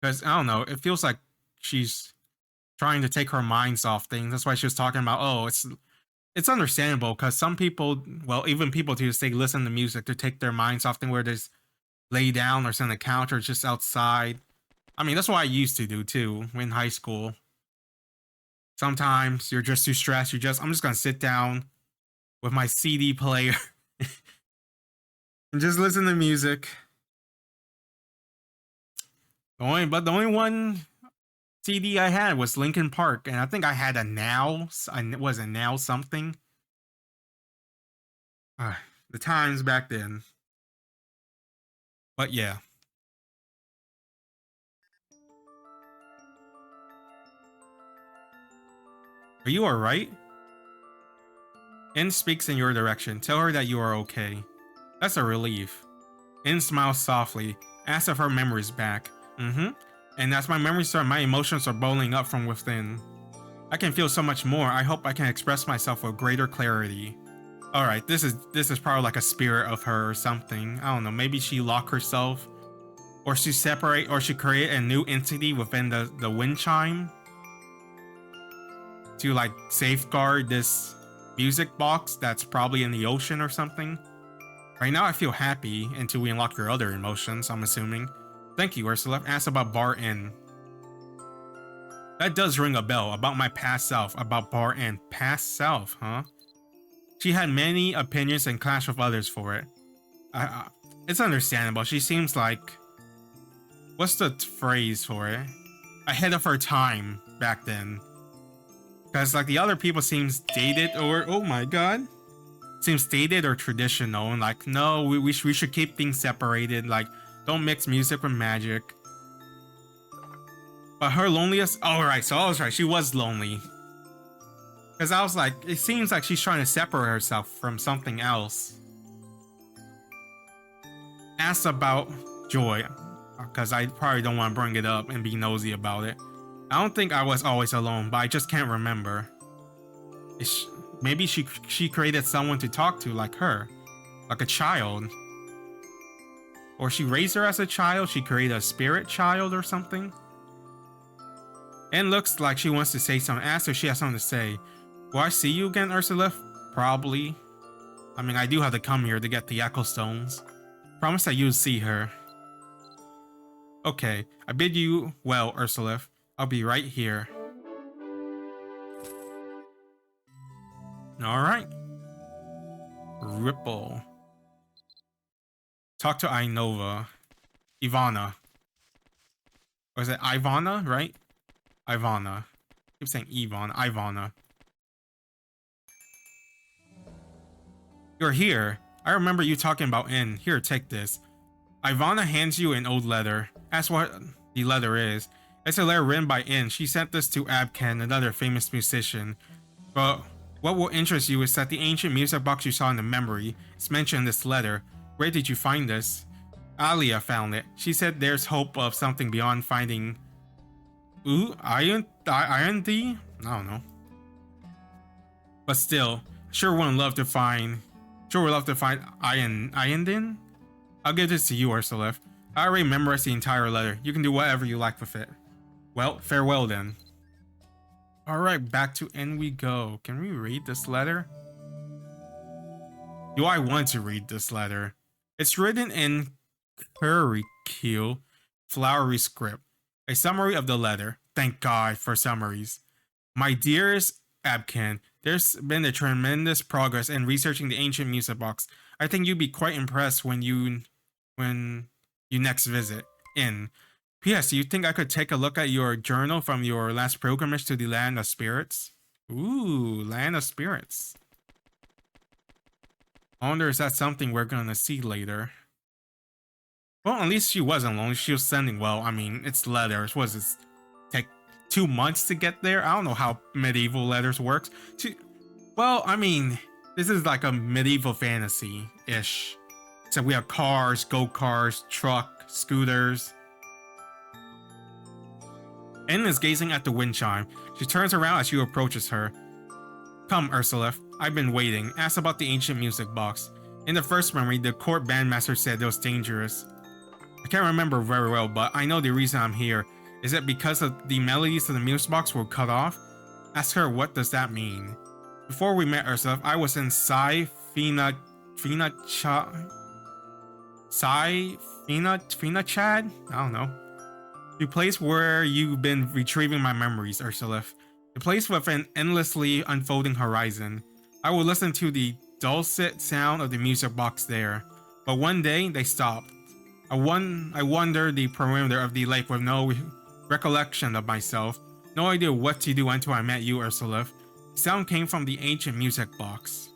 Because, I don't know, it feels like she's trying to take her minds off things. That's why she was talking about, oh, it's understandable because some people, well, even people to say listen to music to take their minds off things where they just lay down or sit on the couch or just outside. I mean, that's what I used to do too in high school. Sometimes you're just too stressed. I'm just gonna sit down with my CD player and just listen to music. The only one CD I had was Linkin Park, and I think I had a Now. Was a Now something. The times back then. But yeah. Are you alright? In speaks in your direction. Tell her that you are okay. That's a relief. In smiles softly. Asks if her memory's back. And as my memories start, my emotions are boiling up from within. I can feel so much more. I hope I can express myself with greater clarity. Alright, this is probably like a spirit of her or something. I don't know, maybe she locked herself. Or she create a new entity within the wind chime. To like safeguard this music box that's probably in the ocean or something. Right now I feel happy until we unlock your other emotions, I'm assuming. Thank you, Ursula. Ask about Bar Inn. That does ring a bell. About my past self. About Bar Inn. Past self, huh? She had many opinions and clashed with others for it. It's understandable. She seems like... What's the phrase for it? Ahead of her time back then. Because like the other people seems dated or... Oh my god. Seems dated or traditional. And like, no, we should keep things separated. Like... Don't mix music with magic. But her loneliest... Oh, right. So I was right. She was lonely. Because I was like... It seems like she's trying to separate herself from something else. Ask about Joy. Because I probably don't want to bring it up and be nosy about it. I don't think I was always alone, but I just can't remember. Maybe she created someone to talk to like her. Like a child. Or she raised her as a child, she created a spirit child or something. And looks like she wants to say something. Ask her if she has something to say. Will I see you again, Ursula? Probably. I mean, I do have to come here to get the Echo Stones. Promise that you'll see her. Okay, I bid you well, Ursula. I'll be right here. Alright. Ripple. Talk to Ivana. Or is it Ivana, right? Ivana. I keep saying Ivana. You're here. I remember you talking about Inn. Here, take this. Ivana hands you an old letter. Ask what the letter is. It's a letter written by Inn. She sent this to Abcan, another famous musician. But what will interest you is that the ancient music box you saw in the memory is mentioned in this letter. Where did you find this? Alia found it. She said there's hope of something beyond finding... Iron D? I don't know. But still, sure would love to find Iron. I'll give this to you, Ursula. I already memorized the entire letter. You can do whatever you like with it. Well, farewell then. Alright, back to Inn we go. Can we read this letter? Do I want to read this letter? It's written in curlicue, flowery script. A summary of the letter. Thank God for summaries. My dearest Abcan, there's been a tremendous progress in researching the ancient music box. I think you'd be quite impressed when you next visit Inn. P.S. Do you think I could take a look at your journal from your last pilgrimage to the Land of Spirits? Ooh, Land of Spirits. I wonder is that something we're gonna see later. Well, at least she wasn't lonely. She was sending, well, I mean, it's letters. Was it take 2 months to get there? I don't know how medieval letters works. Well, I mean, this is like a medieval fantasy-ish. So we have cars, go-karts, truck, scooters. Inn is gazing at the wind chime. She turns around as you approaches her. Come, Ursula. I've been waiting. Ask about the ancient music box. In the first memory, the court bandmaster said it was dangerous. I can't remember very well, but I know the reason I'm here. Is it because of the melodies of the music box were cut off? Ask her what does that mean. Before we met ourselves, I was in Fina Chad? I don't know. The place where you've been retrieving my memories, Ursula. The place with an endlessly unfolding horizon. I will listen to the dulcet sound of the music box there. But one day, they stopped. I wandered the perimeter of the lake with no recollection of myself. No idea what to do until I met you, Ursula. The sound came from the ancient music box.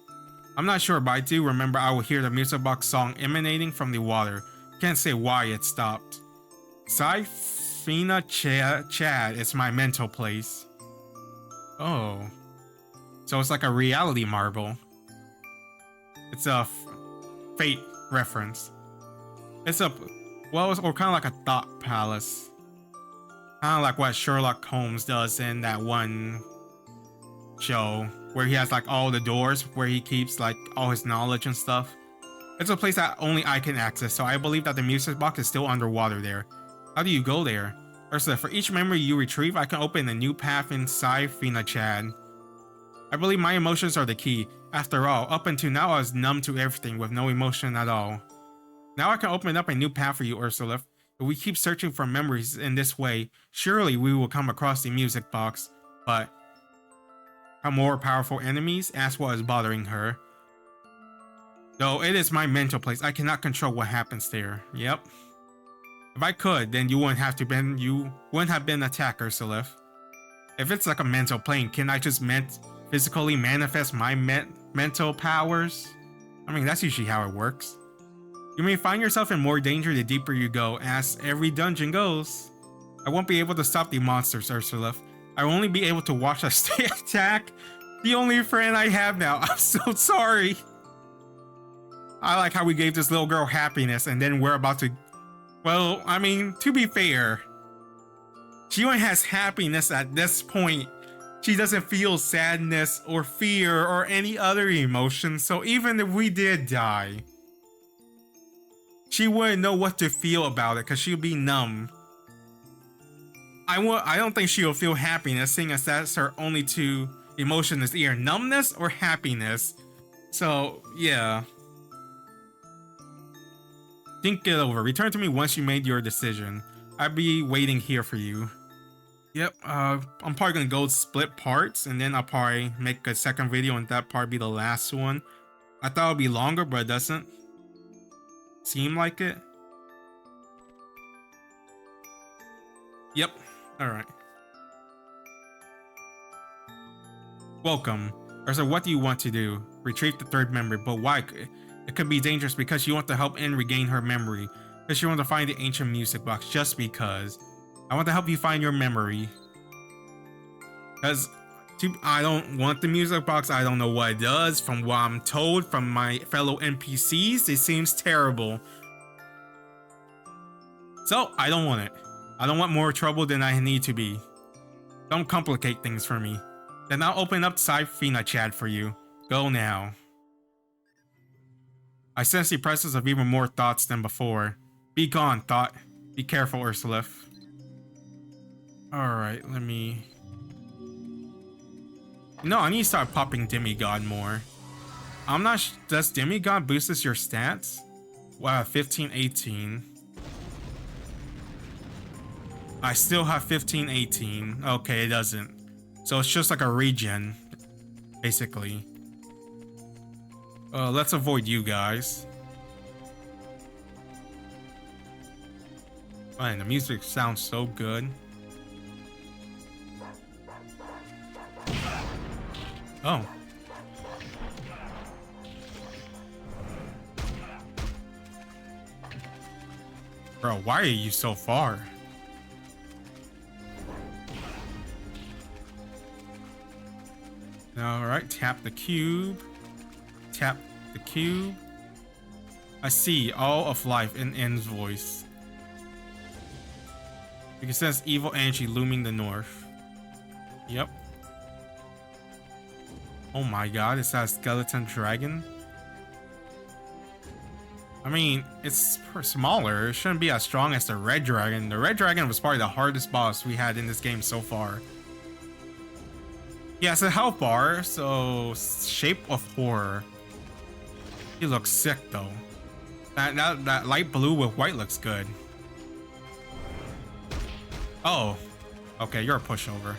I'm not sure, but I do remember I would hear the music box song emanating from the water. Can't say why it stopped. Fina Chad is my mental place. Oh. So it's like a reality marble. It's a fate reference. It's a, well, or kind of like a thought palace. Kind of like what Sherlock Holmes does in that one show where he has like all the doors where he keeps like all his knowledge and stuff. It's a place that only I can access, so I believe that the music box is still underwater there. How do you go there? Ursula, for each memory you retrieve, I can open a new path inside Fina Chad. I believe my emotions are the key. After all, up until now I was numb to everything with no emotion at all. Now I can open up a new path for you, Ursula. If we keep searching for memories in this way, surely we will come across the music box. But how more powerful enemies? Ask what is bothering her. Though it is my mental place, I cannot control what happens there. Yep. If I could, then you wouldn't have been attacked, Ursula. If it's like a mental plane, can I just physically manifest my mental powers? I mean, that's usually how it works. You may find yourself in more danger the deeper you go, as every dungeon goes. I won't be able to stop the monsters, Ursula. I will only be able to watch us stay attack. The only friend I have now. I'm so sorry. I like how we gave this little girl happiness and then we're about to... Well, I mean, to be fair, she only has happiness at this point. She doesn't feel sadness or fear or any other emotion, so even if we did die, she wouldn't know what to feel about it because she'll be numb. I don't think she'll feel happiness, seeing as that's her only two emotions, either numbness or happiness. So, yeah. Think it over. Return to me once you made your decision. I'll be waiting here for you. Yep, I'm probably gonna go split parts, and then I'll probably make a second video and that part be the last one. I thought it would be longer, but it doesn't seem like it. Yep, alright. Welcome. So what do you want to do? Retrieve the third memory, but why? It could be dangerous because you want to help N regain her memory. Because you want to find the ancient music box, just because. I want to help you find your memory. Because I don't want the music box. I don't know what it does. From what I'm told from my fellow NPCs, it seems terrible. So, I don't want it. I don't want more trouble than I need to be. Don't complicate things for me. Then I'll open up Fina Chad for you. Go now. I sense the presence of even more thoughts than before. Be gone, thought. Be careful, Ursula. Alright, let me... No, I need to start popping Demigod more. I'm not does Demigod boosts your stats? Wow, 15, 18. I still have 15, 18. Okay, it doesn't. So it's just like a regen, basically. Let's avoid you guys. Man, the music sounds so good. Oh. Bro, why are you so far? Alright, tap the cube. Tap the cube. I see all of life in N's voice. You can sense evil energy looming the north. Yep. Oh my god, is that a skeleton dragon? I mean, it's smaller. It shouldn't be as strong as the red dragon. The red dragon was probably the hardest boss we had in this game so far. Yeah, it's a health bar, so shape of horror. He looks sick though. That light blue with white looks good. Oh, okay, you're a pushover.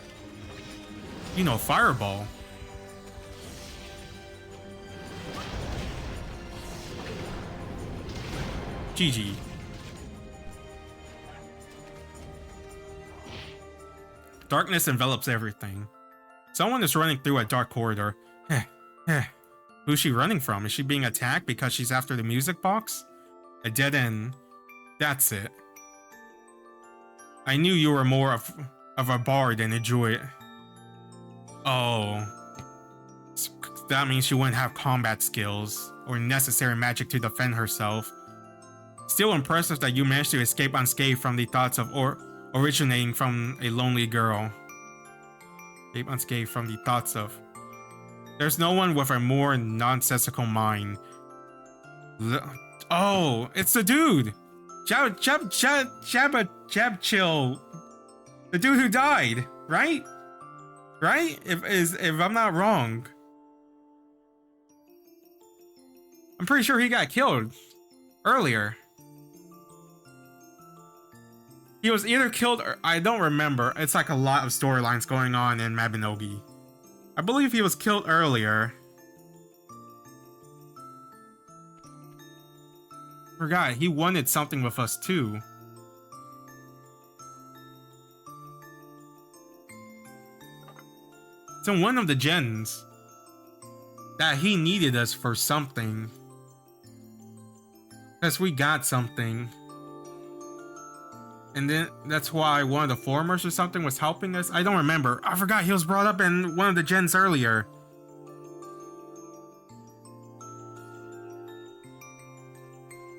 You know, fireball. GG. Darkness envelops everything. Someone is running through a dark corridor. Who's she running from? Is she being attacked because she's after the music box? A dead end. That's it. I knew you were more of a bard than a druid. Oh. That means she wouldn't have combat skills or necessary magic to defend herself. Still impressive that you managed to escape unscathed from the thoughts of originating from a lonely girl. Escape unscathed from the thoughts of... There's no one with a more nonsensical mind. Oh, it's the dude! Jab Chill. The dude who died, right? Right? If I'm not wrong. I'm pretty sure he got killed earlier. He was either killed or I don't remember. It's like a lot of storylines going on in Mabinogi. I believe he was killed earlier. Forgot, he wanted something with us too. It's in one of the gens that he needed us for something. Because we got something. And then that's why one of the formers or something was helping us. I don't remember. I forgot he was brought up in one of the gens earlier.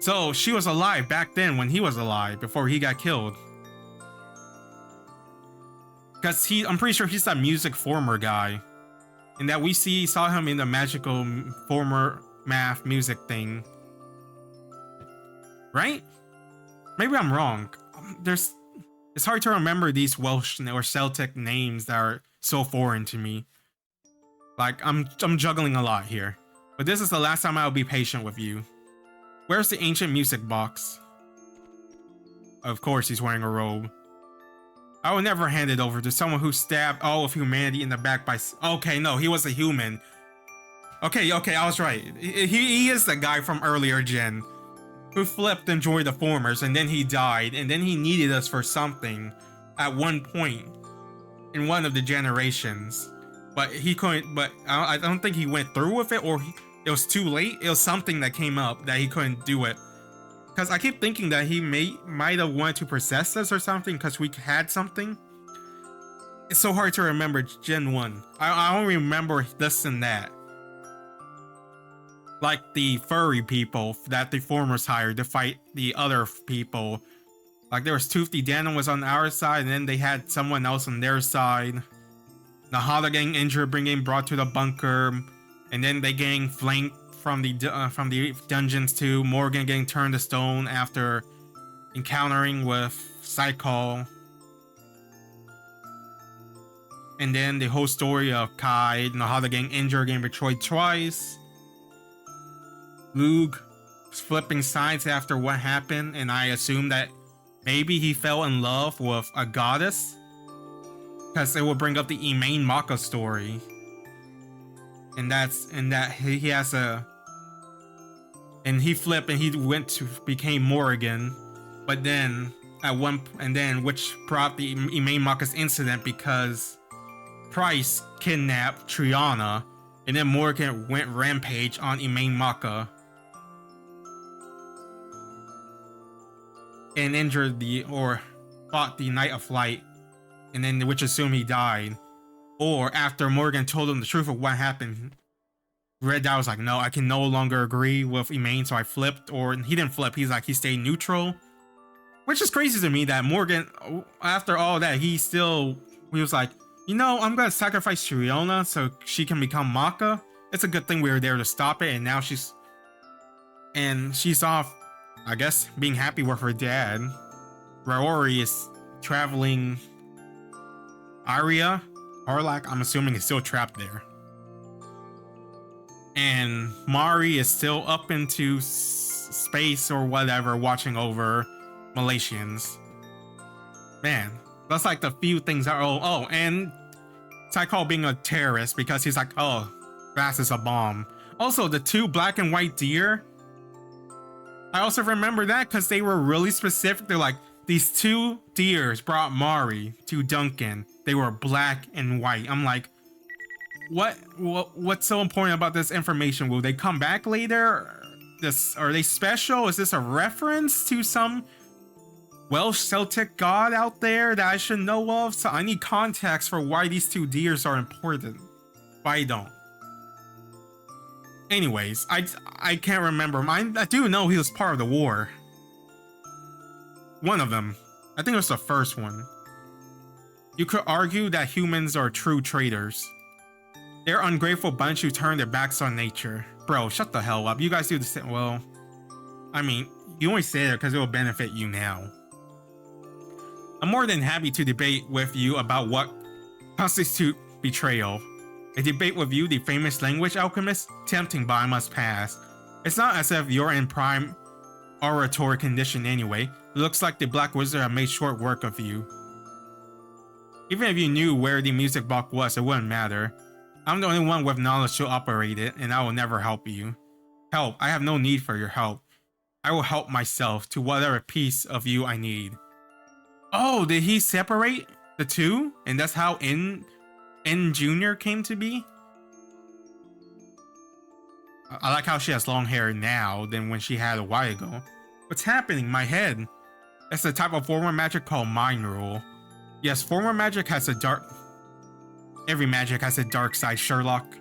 So she was alive back then when he was alive, before he got killed. Because I'm pretty sure he's that music former guy. And that we saw him in the magical former math music thing. Right? Maybe I'm wrong. It's hard to remember these Welsh or Celtic names that are so foreign to me. Like, I'm juggling a lot here. But this is the last time I'll be patient with you. Where's the ancient music box? Of course he's wearing a robe. I will never hand it over to someone who stabbed all of humanity in the back by... Okay, no, he was a human. Okay, I was right. He is the guy from earlier gen. Who flipped and joined the formers, and then he died, and then he needed us for something at one point in one of the generations. But he couldn't, but I don't think he went through with it, or it was too late. It was something that came up that he couldn't do it. Because I keep thinking that he might have wanted to possess us or something because we had something. It's so hard to remember Gen 1. I don't remember this and that. Like the furry people that the formers hired to fight the other people. Like there was Toothy Danon was on our side, and then they had someone else on their side. The Hada gang injured, being brought to the bunker, and then they getting flanked from the dungeons too. Morgan getting turned to stone after encountering with Psycho. And then the whole story of Kai and the Hada gang injured, getting betrayed twice. Lug flipping sides after what happened, and I assume that maybe he fell in love with a goddess, because it will bring up the Imain Maka story, and that he has a, and he flipped and he went to became Morrigan, but then which brought the Imain Maka's incident because Price kidnapped Triana, and then Morgan went rampage on Imain Maka. And injured fought the Knight of Light, and then which assumed he died. Or after Morgan told him the truth of what happened, Red Dot was like, no, I can no longer agree with Imain, so I flipped. Or he didn't flip, he stayed neutral. Which is crazy to me that Morgan, after all that, he was like, you know, I'm gonna sacrifice Shiriona so she can become Maka. It's a good thing we were there to stop it, and now she's... And she's off, I guess, being happy with her dad. Raori is traveling Aria. Harlak, I'm assuming, is still trapped there. And Mari is still up into space or whatever, watching over Malaysians. Man, that's like the few things that are. Oh, and Tycho being a terrorist because he's like, oh, Bass is a bomb. Also, the two black and white deer. I also remember that because they were really specific. They're like, these two deers brought Mari to Duncan. They were black and white. I'm like, what's so important about this information? Will they come back later? Are they special? Is this a reference to some Welsh Celtic god out there that I should know of? So I need context for why these two deers are important. But I don't. Anyways, I can't remember him. I do know he was part of the war. One of them. I think it was the first one. You could argue that humans are true traitors. They're ungrateful bunch who turn their backs on nature. Bro, shut the hell up. You guys do the same. Well, I mean, you only say that because it will benefit you now. I'm more than happy to debate with you about what constitutes betrayal. A debate with you, the famous language alchemist? Tempting, but I must pass. It's not as if you're in prime oratory condition anyway. It looks like the Black Wizard have made short work of you. Even if you knew where the music box was, it wouldn't matter. I'm the only one with knowledge to operate it, and I will never help you. Help, I have no need for your help. I will help myself to whatever piece of you I need. Oh, did he separate the two? And that's how N Jr. came to be? I like how she has long hair now than when she had a while ago. What's happening? My head. It's the type of former magic called Mind Rule. Yes, former magic has a dark... Every magic has a dark side, Sherlock.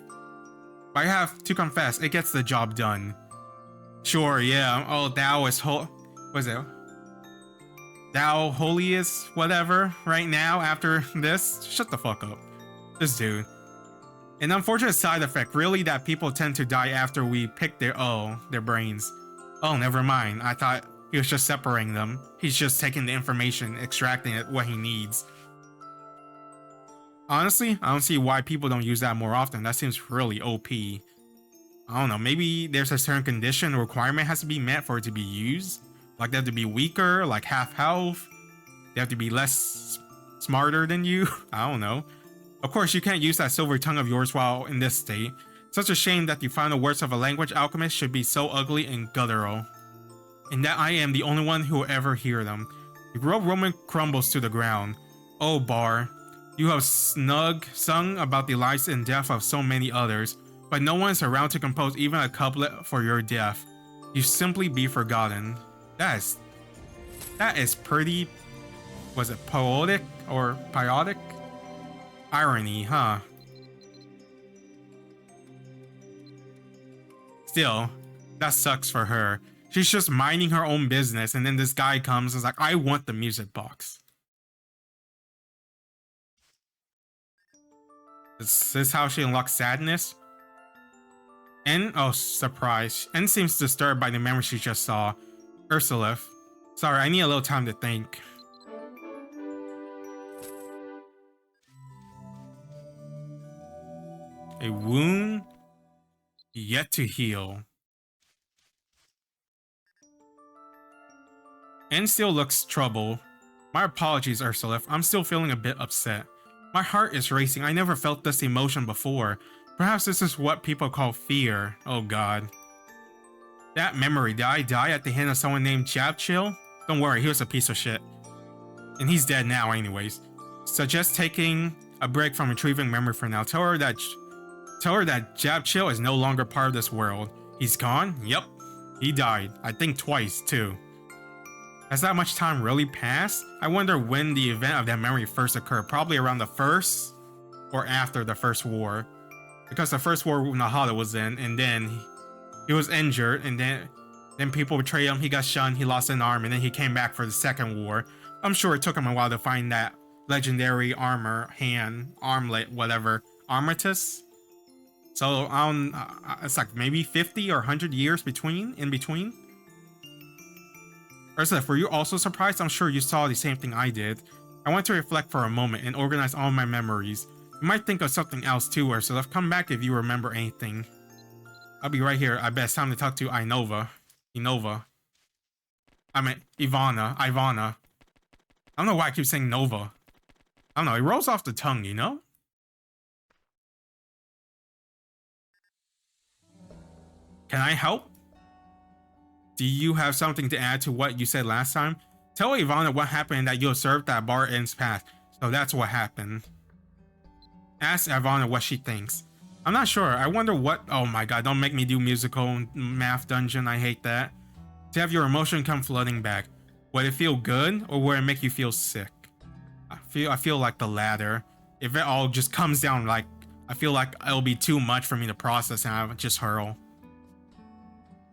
But I have to confess, it gets the job done. Sure, yeah. Oh, Thou is what is it? Thou holiest whatever right now after this? Shut the fuck up. This dude. An unfortunate side effect, really, that people tend to die after we pick their brains. Oh, never mind. I thought he was just separating them. He's just taking the information, extracting it what he needs. Honestly, I don't see why people don't use that more often. That seems really OP. I don't know, maybe there's a certain condition or requirement has to be met for it to be used? Like they have to be weaker, like half health? They have to be less smarter than you? I don't know. Of course, you can't use that silver tongue of yours while in this state. Such a shame that the final words of a language alchemist should be so ugly and guttural. And that I am the only one who will ever hear them. The world Roman crumbles to the ground. Oh, Bar. You have sung about the lives and death of so many others, but no one is around to compose even a couplet for your death. You simply be forgotten. That is pretty... Was it poetic or piotic? Irony, huh? Still, that sucks for her. She's just minding her own business, and then this guy comes and is like, I want the music box. Is this how she unlocks sadness? N? Oh, surprise. N seems disturbed by the memory she just saw. Ursula. Sorry, I need a little time to think. A wound yet to heal. N still looks troubled. My apologies, Ursula. I'm still feeling a bit upset. My heart is racing. I never felt this emotion before. Perhaps this is what people call fear. Oh god. That memory, did I die at the hand of someone named Jabchill? Don't worry, he was a piece of shit. And he's dead now anyways. Suggest taking a break from retrieving memory for now. Tell her that Jabchill is no longer part of this world. He's gone? Yep. He died. I think twice, too. Has that much time really passed? I wonder when the event of that memory first occurred. Probably around the first or after the first war. Because the first war Nahada was in, and then he was injured, and then people betrayed him, he got shunned, he lost an arm, and then he came back for the second war. I'm sure it took him a while to find that legendary armlet, whatever. Armatus? So it's like maybe 50 or 100 years in between. Ursula, were you also surprised? I'm sure you saw the same thing I did. I want to reflect for a moment and organize all my memories. You might think of something else too, Ursula. Come back if you remember anything. I'll be right here. I bet it's time to talk to Inova. I mean, Ivana. I don't know why I keep saying Nova. I don't know. It rolls off the tongue, you know? Can I help? Do you have something to add to what you said last time? Tell Ivana what happened that you observed that bar ends path. So that's what happened. Ask Ivana what she thinks. I'm not sure. I wonder what... Oh my god, don't make me do musical math dungeon. I hate that. To have your emotion come flooding back. Would it feel good or would it make you feel sick? I feel like the latter. If it all just comes down like... I feel like it'll be too much for me to process and I would just hurl.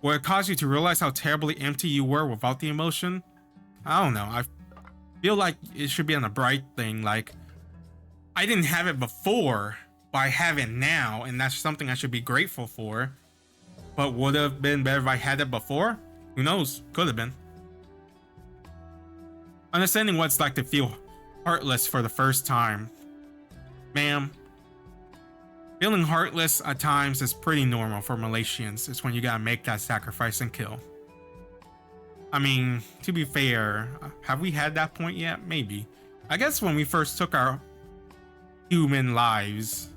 Will it cause you to realize how terribly empty you were without the emotion? I don't know. I feel like it should be on a bright thing. Like, I didn't have it before, but I have it now, and that's something I should be grateful for. But would it have been better if I had it before? Who knows? Could have been. Understanding what it's like to feel heartless for the first time. Ma'am. Feeling heartless at times is pretty normal for Malaysians. It's when you gotta make that sacrifice and kill. I mean, to be fair, have we had that point yet? Maybe. I guess when we first took our human lives.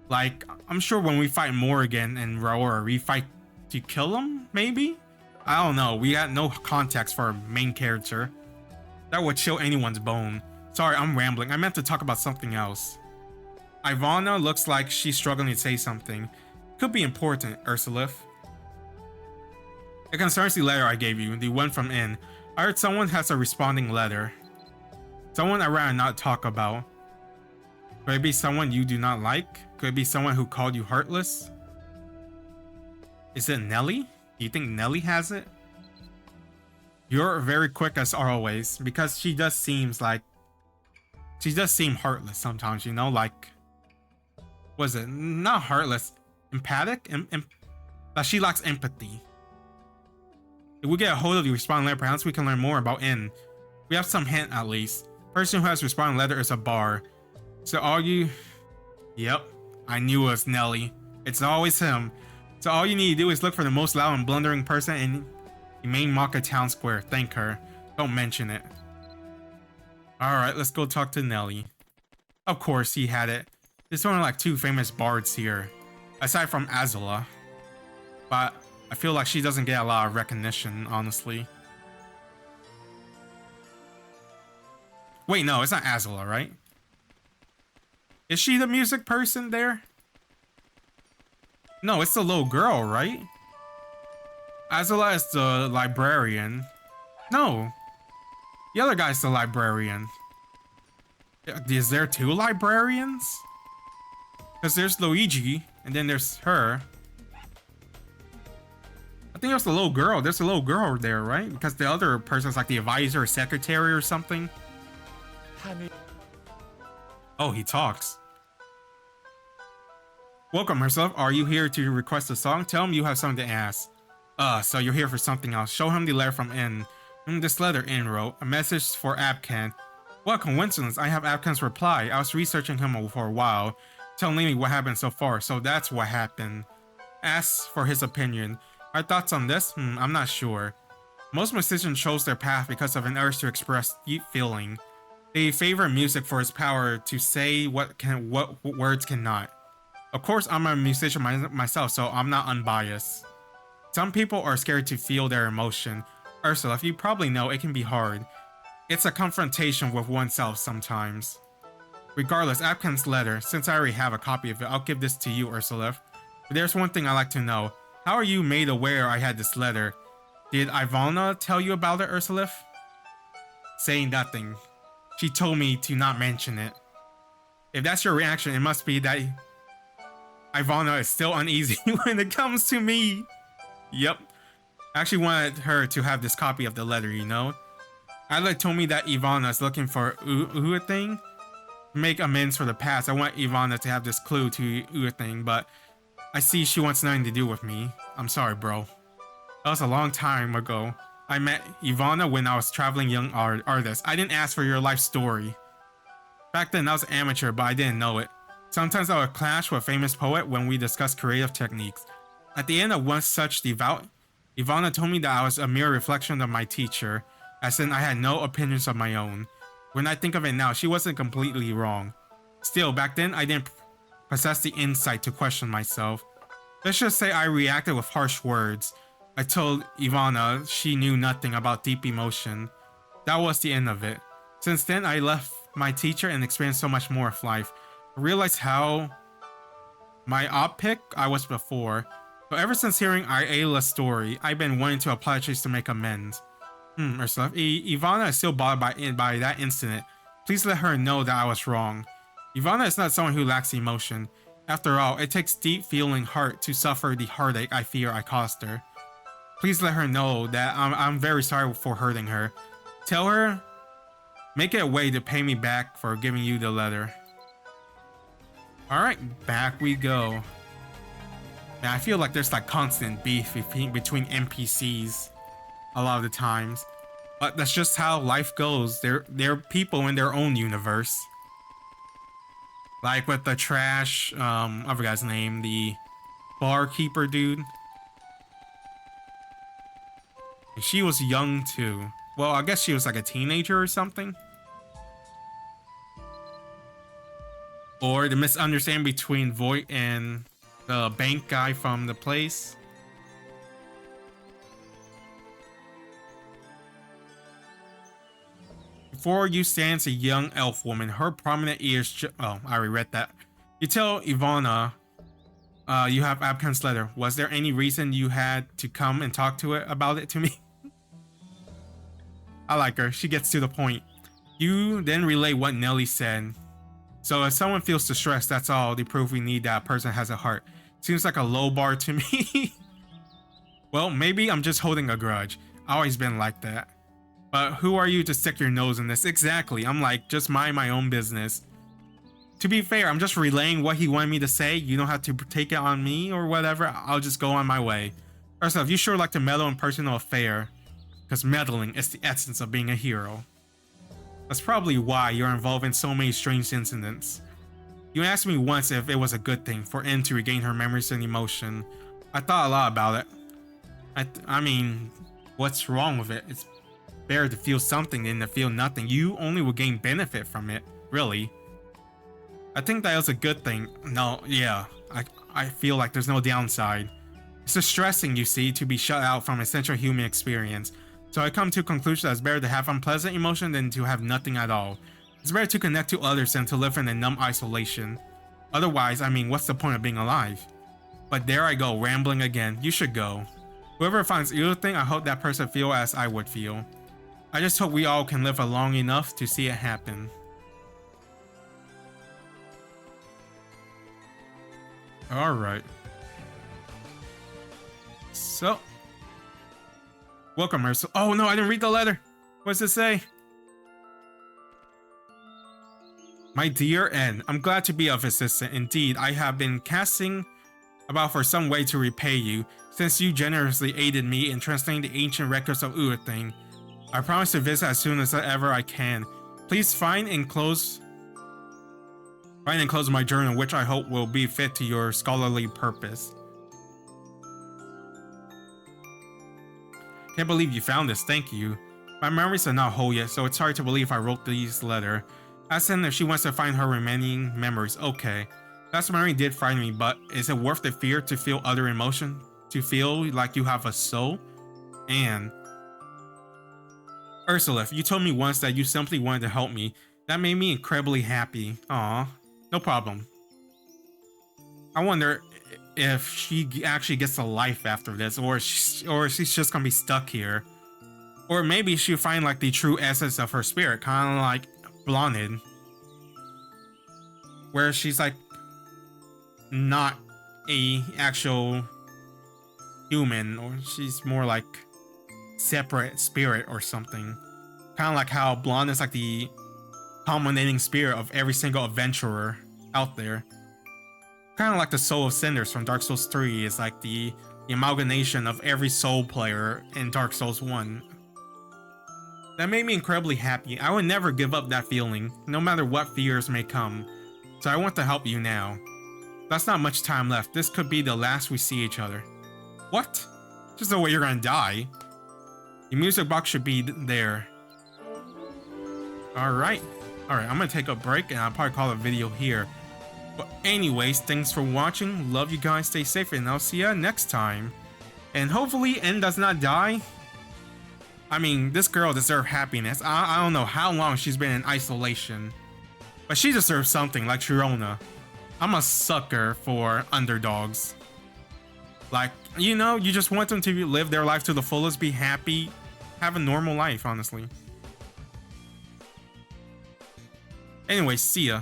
Like, I'm sure when we fight Morrigan and Roar, we fight to kill him, maybe? I don't know. We got no context for our main character. That would chill anyone's bone. Sorry, I'm rambling. I meant to talk about something else. Ivana looks like she's struggling to say something. Could be important, Ursula. It concerns the letter I gave you, the one from N. I heard someone has a responding letter. Someone I'd rather not talk about. Could it be someone you do not like? Could it be someone who called you heartless? Is it Nelly? Do you think Nelly has it? You're very quick as always, because she does seem heartless sometimes, you know, like... Was it not heartless? Empathic? That she lacks empathy. If we get a hold of the responding letter, perhaps we can learn more about N. We have some hint at least. Person who has responding letter is a bar. So all you... Yep, I knew it was Nelly. It's always him. So all you need to do is look for the most loud and blundering person in the main Maka town square. Thank her. Don't mention it. Alright, let's go talk to Nelly. Of course he had it. There's only like 2 famous bards here, aside from Azula. But I feel like she doesn't get a lot of recognition, honestly. Wait, no, it's not Azula, right? Is she the music person there? No, it's the little girl, right? Azula is the librarian. No. The other guy's the librarian. Is there 2 librarians? Because there's Luigi, and then there's her. I think there's a little girl. There's a little girl there, right? Because the other person's like the advisor or secretary or something. Honey. Oh, he talks. Welcome, herself. Are you here to request a song? Tell him you have something to ask. So you're here for something else. Show him the letter from N. This letter N wrote. A message for Abcan. What coincidence. I have Abcan's reply. I was researching him for a while. Telling me what happened so far. So that's what happened. Ask for his opinion. My thoughts on this? I'm not sure. Most musicians chose their path because of an urge to express deep feeling. They favor music for its power to say what words cannot. Of course, I'm a musician myself, so I'm not unbiased. Some people are scared to feel their emotion. Ursula, you probably know it can be hard. It's a confrontation with oneself sometimes. Regardless, Abcan's letter, since I already have a copy of it, I'll give this to you, Ursula. But there's one thing I'd like to know. How are you made aware I had this letter? Did Ivana tell you about it, Ursula? Saying nothing. She told me to not mention it. If that's your reaction, it must be that Ivana is still uneasy when it comes to me. Yep. I actually wanted her to have this copy of the letter, you know? Adelaide told me that Ivana is looking for a thing. To make amends for the past, I want Ivana to have this clue to thing, but I see she wants nothing to do with me. I'm sorry, bro. That was a long time ago. I met Ivana when I was traveling young artist. I didn't ask for your life story. Back then I was amateur, but I didn't know it. Sometimes I would clash with a famous poet when we discussed creative techniques. At the end of one such devout, Ivana told me that I was a mere reflection of my teacher, as in I had no opinions of my own. When I think of it now, she wasn't completely wrong. Still, back then I didn't possess the insight to question myself. Let's just say I reacted with harsh words. I told Ivana she knew nothing about deep emotion. That was the end of it. Since then, I left my teacher and experienced so much more of life. I realized how myopic I was before. So ever since hearing Ayla's story, I've been wanting to apply tricks to make amends. Ursula, Ivana is still bothered by that incident. Please let her know that I was wrong. Ivana is not someone who lacks emotion. After all, it takes deep feeling heart to suffer the heartache I fear I caused her. Please let her know that I'm very sorry for hurting her. Tell her, make it a way to pay me back for giving you the letter. Alright, back we go. Man, I feel like there's like constant beef between NPCs a lot of the times. But that's just how life goes. They're people in their own universe. Like with the trash, I forgot his name, the barkeeper dude. She was young too. Well, I guess she was like a teenager or something. Or the misunderstanding between Voight and the bank guy from the place. Before you stands a young elf woman. Her prominent ears. Oh, I already read that. You tell Ivana you have Abkan's letter. Was there any reason you had to come and talk to it about it to me? I like her. She gets to the point. You then relay what Nelly said. So if someone feels distressed, that's all the proof we need that a person has a heart. Seems like a low bar to me. Well, maybe I'm just holding a grudge. I've always been like that. But who are you to stick your nose in this? Exactly. I'm like, just mind my own business. To be fair, I'm just relaying what he wanted me to say. You don't have to take it on me or whatever. I'll just go on my way. First off, you sure like to meddle in personal affair. Because meddling is the essence of being a hero. That's probably why you're involved in so many strange incidents. You asked me once if it was a good thing for N to regain her memories and emotion. I thought a lot about it. I mean, what's wrong with it? It's better to feel something than to feel nothing. You only will gain benefit from it, really. I think that was a good thing. No, yeah, I feel like there's no downside. It's distressing, you see, to be shut out from essential human experience. So I come to a conclusion that it's better to have unpleasant emotion than to have nothing at all. It's better to connect to others than to live in a numb isolation. Otherwise, I mean, what's the point of being alive? But there I go, rambling again. You should go. Whoever finds anything, I hope that person feel as I would feel. I just hope we all can live long enough to see it happen. Alright. So. Welcome, Ursula. Oh no, I didn't read the letter. What does it say? My dear N, I'm glad to be of assistance. Indeed, I have been casting about for some way to repay you, since you generously aided me in translating the ancient records of Uething. I promise to visit as soon as ever I can. Please find and enclose my journal, which I hope will be fit to your scholarly purpose. Can't believe you found this, thank you. My memories are not whole yet, so it's hard to believe I wrote this letter. Ask Em if she wants to find her remaining memories. Okay. Last memory did frighten me, but is it worth the fear to feel other emotion? To feel like you have a soul? And Ursula, you told me once that you simply wanted to help me. That made me incredibly happy. Aw, no problem. I wonder if she actually gets a life after this, or she's just gonna be stuck here. Or maybe she'll find like the true essence of her spirit, kind of like Blonded, where she's like not a actual human, or she's more like separate spirit or something. Kind of like how Blonde is like the culminating spirit of every single adventurer out there. Kind of like the Soul of Cinders from Dark Souls 3 is like the amalgamation of every Soul player in Dark Souls 1. That made me incredibly happy. I would never give up that feeling, no matter what fears may come. So I want to help you now. That's not much time left. This could be the last we see each other. What? Just the way you're gonna die. Your music box should be there. Alright. Alright, I'm gonna take a break and I'll probably call a video here. But anyways, thanks for watching. Love you guys. Stay safe and I'll see ya next time. And hopefully N does not die. I mean, this girl deserves happiness. I don't know how long she's been in isolation. But she deserves something like Sharona. I'm a sucker for underdogs. Like, you know, you just want them to live their life to the fullest, be happy, have a normal life, honestly. Anyway, see ya.